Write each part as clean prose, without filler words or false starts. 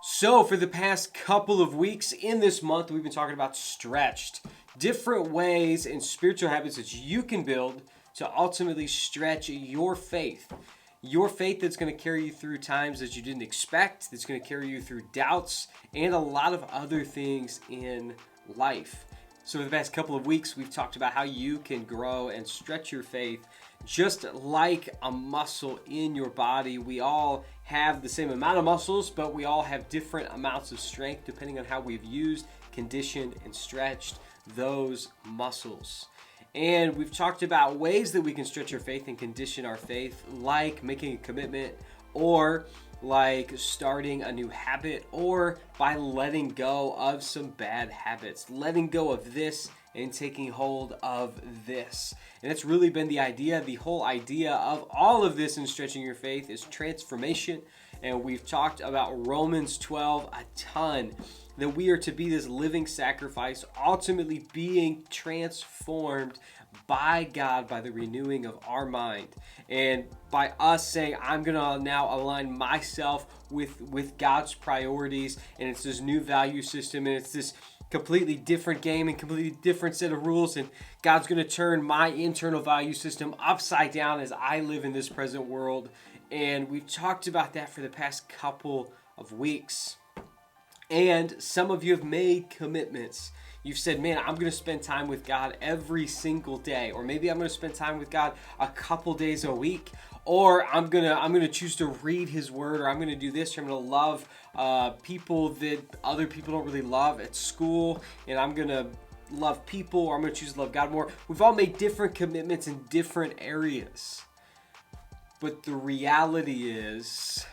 So, for the past couple of weeks in this month, we've been talking about stretched. Different ways and spiritual habits that you can build to ultimately stretch your faith. Your faith that's going to carry you through times that you didn't expect, that's going to carry you through doubts, and a lot of other things in life. So, for the past couple of weeks, we've talked about how you can grow and stretch your faith just like a muscle in your body. We all have the same amount of muscles, but we all have different amounts of strength depending on how we've used, conditioned, and stretched those muscles. And we've talked about ways that we can stretch our faith and condition our faith, like making a commitment, or like starting a new habit, or by letting go of some bad habits, letting go of this and taking hold of this. And that's really been the idea. The whole idea of all of this in stretching your faith is transformation. And we've talked about Romans 12 a ton, that we are to be this living sacrifice, ultimately being transformed by God, by the renewing of our mind. And by us saying, I'm going to now align myself with God's priorities, and it's this new value system, and it's this completely different game and completely different set of rules, and God's going to turn my internal value system upside down as I live in this present world. And we've talked about that for the past couple of weeks. And some of you have made commitments. You've said, man, I'm going to spend time with God every single day. Or maybe I'm going to spend time with God a couple days a week. Or I'm gonna choose to read His Word. Or I'm going to do this. Or I'm going to love people that other people don't really love at school. And I'm going to love people. Or I'm going to choose to love God more. We've all made different commitments in different areas. But the reality is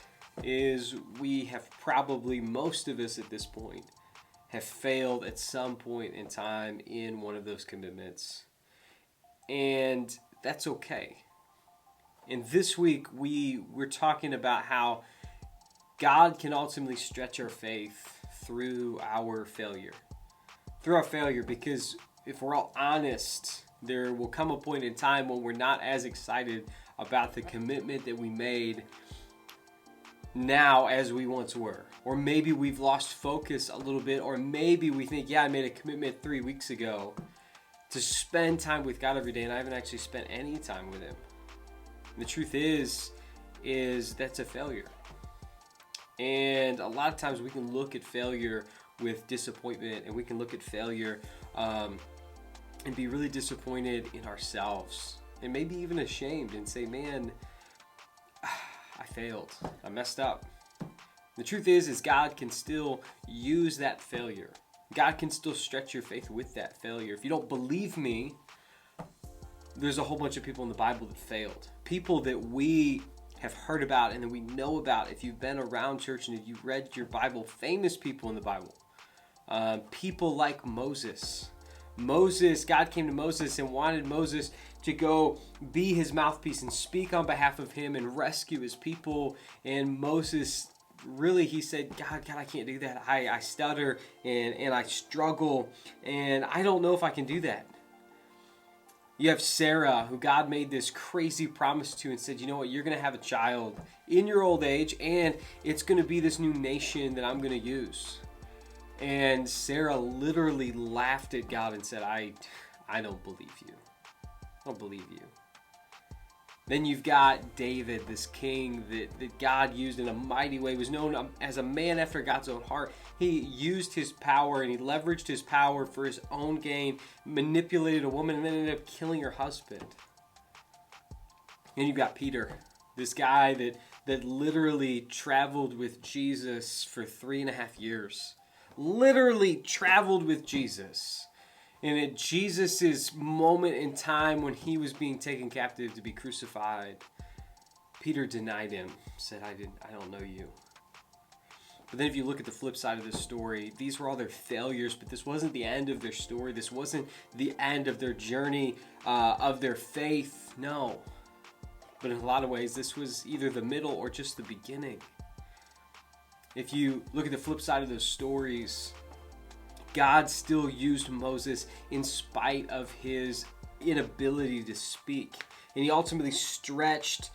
we have probably, most of us at this point, have failed at some point in time in one of those commitments. And that's okay. And this week, we're talking about how God can ultimately stretch our faith through our failure. Through our failure, because if we're all honest, there will come a point in time when we're not as excited about the commitment that we made now as we once were. Or maybe we've lost focus a little bit, or maybe we think, I made a commitment 3 weeks ago to spend time with God every day, and I haven't actually spent any time with Him. And the truth is that's a failure. And a lot of times we can look at failure with disappointment, and we can look at failure and be really disappointed in ourselves, and maybe even ashamed, and say, man, I failed. I messed up. The truth is God can still use that failure. God can still stretch your faith with that failure. If you don't believe me, there's a whole bunch of people in the Bible that failed. People that we have heard about and that we know about if you've been around church and if you've read your Bible. Famous people in the Bible. People like Moses. God came to Moses and wanted Moses to go be his mouthpiece and speak on behalf of him and rescue his people. And Moses, really, he said, God, I can't do that. I stutter and I struggle, and I don't know if I can do that. You have Sarah, who God made this crazy promise to and said, you know what, you're going to have a child in your old age, and it's going to be this new nation that I'm going to use. And Sarah literally laughed at God and said, I don't believe you. I don't believe you. Then you've got David, this king that God used in a mighty way, was known as a man after God's own heart. He used his power and he leveraged his power for his own gain, manipulated a woman, and then ended up killing her husband. And you've got Peter, this guy that literally traveled with Jesus for 3.5 years. Literally traveled with Jesus. And at Jesus' moment in time when he was being taken captive to be crucified, Peter denied him, said, I don't know you. But then if you look at the flip side of this story, these were all their failures, but this wasn't the end of their story. This wasn't the end of their journey, of their faith. No. But in a lot of ways, this was either the middle or just the beginning. If you look at the flip side of those stories, God still used Moses in spite of his inability to speak. And he ultimately stretched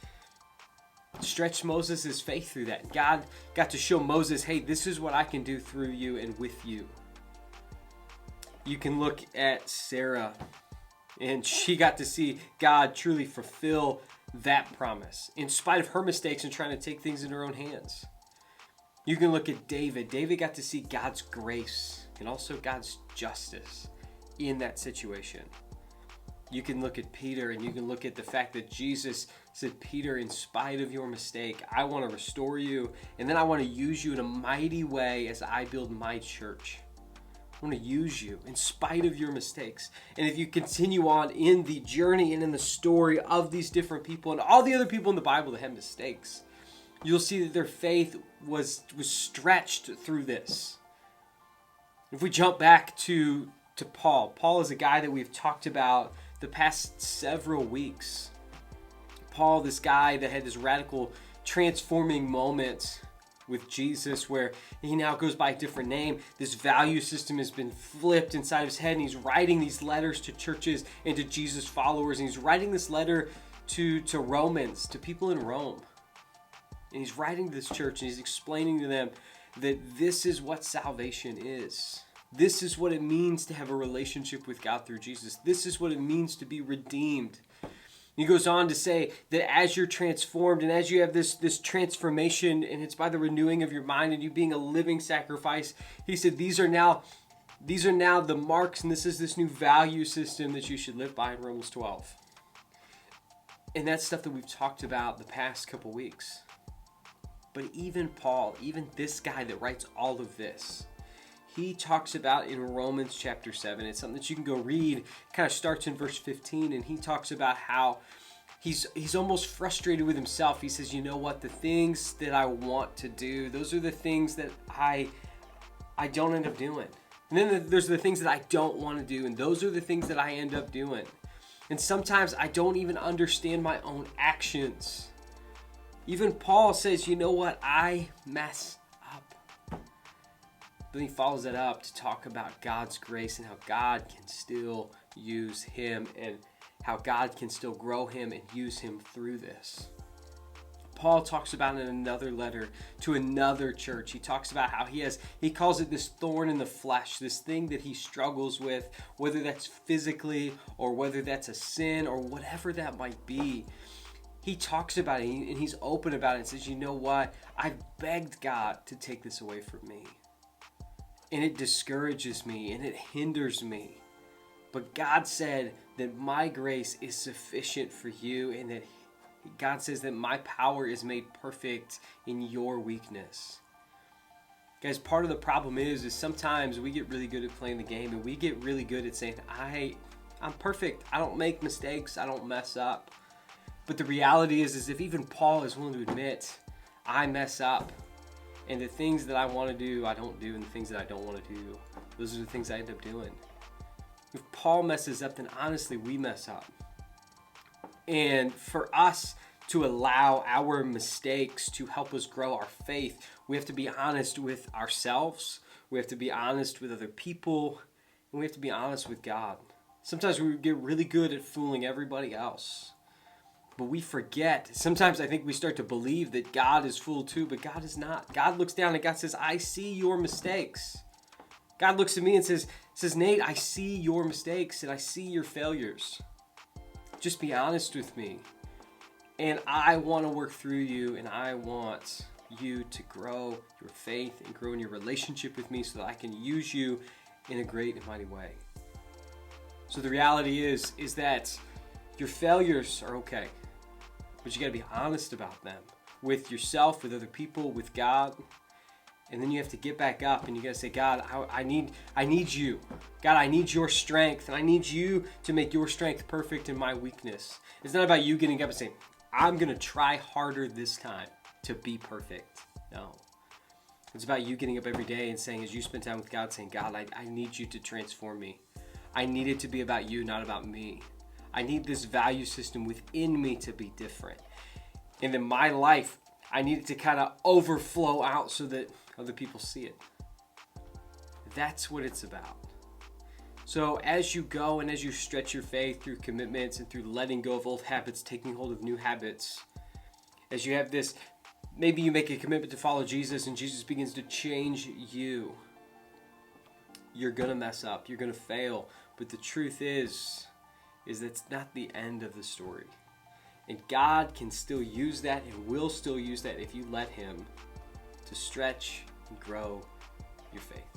stretched Moses' faith through that. God got to show Moses, hey, this is what I can do through you and with you. You can look at Sarah, and she got to see God truly fulfill that promise in spite of her mistakes and trying to take things in her own hands. You can look at David. David got to see God's grace and also God's justice in that situation. You can look at Peter, and you can look at the fact that Jesus said, Peter, in spite of your mistake, I want to restore you, and then I want to use you in a mighty way as I build my church. I want to use you in spite of your mistakes. And if you continue on in the journey and in the story of these different people and all the other people in the Bible that had mistakes, you'll see that their faith was stretched through this. If we jump back to Paul. Paul is a guy that we've talked about the past several weeks. Paul, this guy that had this radical transforming moment with Jesus where he now goes by a different name. This value system has been flipped inside of his head, and he's writing these letters to churches and to Jesus followers, and he's writing this letter to Romans, to people in Rome. And he's writing to this church, and he's explaining to them that this is what salvation is. This is what it means to have a relationship with God through Jesus. This is what it means to be redeemed. He goes on to say that as you're transformed and as you have this transformation, and it's by the renewing of your mind and you being a living sacrifice, he said these are now the marks, and this is this new value system that you should live by in Romans 12. And that's stuff that we've talked about the past couple weeks. But even Paul, even this guy that writes all of this, he talks about in Romans chapter 7. It's something that you can go read. It kind of starts in verse 15, and he talks about how he's almost frustrated with himself. He says, you know what? The things that I want to do, those are the things that I don't end up doing. And then there's the things that I don't want to do, and those are the things that I end up doing. And sometimes I don't even understand my own actions. Even Paul says, you know what? I mess up. Then he follows it up to talk about God's grace and how God can still use him and how God can still grow him and use him through this. Paul talks about in another letter to another church. He talks about how he calls it this thorn in the flesh, this thing that he struggles with, whether that's physically or whether that's a sin or whatever that might be. He talks about it and he's open about it and says, you know what? I've begged God to take this away from me. And it discourages me and it hinders me. But God said that my grace is sufficient for you, and that God says that my power is made perfect in your weakness. Guys, part of the problem is sometimes we get really good at playing the game, and we get really good at saying, I'm perfect. I don't make mistakes. I don't mess up. But the reality is if even Paul is willing to admit, I mess up, and the things that I want to do, I don't do, and the things that I don't want to do, those are the things I end up doing. If Paul messes up, then honestly, we mess up. And for us to allow our mistakes to help us grow our faith, we have to be honest with ourselves, we have to be honest with other people, and we have to be honest with God. Sometimes we get really good at fooling everybody else. But we forget. Sometimes I think we start to believe that God is fooled too, but God is not. God looks down and God says, I see your mistakes. God looks at me and says, Nate, I see your mistakes and I see your failures. Just be honest with me. And I want to work through you, and I want you to grow your faith and grow in your relationship with me so that I can use you in a great and mighty way. So the reality is that your failures are okay. But you got to be honest about them with yourself, with other people, with God. And then you have to get back up and you got to say, God, I need you. God, I need your strength, and I need you to make your strength perfect in my weakness. It's not about you getting up and saying, I'm going to try harder this time to be perfect. No. It's about you getting up every day and saying, as you spend time with God, saying, God, I need you to transform me. I need it to be about you, not about me. I need this value system within me to be different. And in my life, I need it to kind of overflow out so that other people see it. That's what it's about. So as you go and as you stretch your faith through commitments and through letting go of old habits, taking hold of new habits, as you have this, maybe you make a commitment to follow Jesus and Jesus begins to change you. You're going to mess up. You're going to fail. But the truth is that's not the end of the story. And God can still use that and will still use that if you let him to stretch and grow your faith.